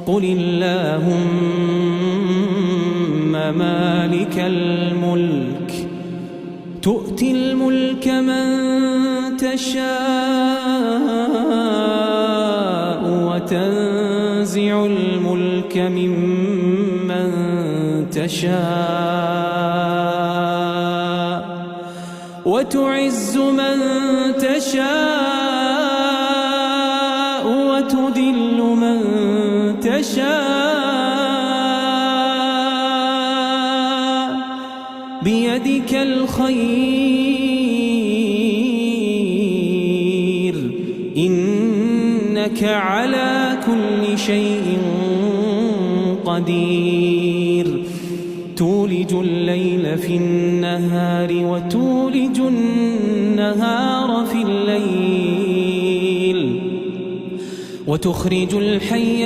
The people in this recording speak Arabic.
قل اللهم مالك الملك تؤتي الملك من تشاء وتنزع الملك ممن تشاء وتعز من تشاء وتذل من تشاء بيدك الخير إنك على كل شيء قدير تولج الليل في النهار وتولج النهار في الليل وتخرج الحي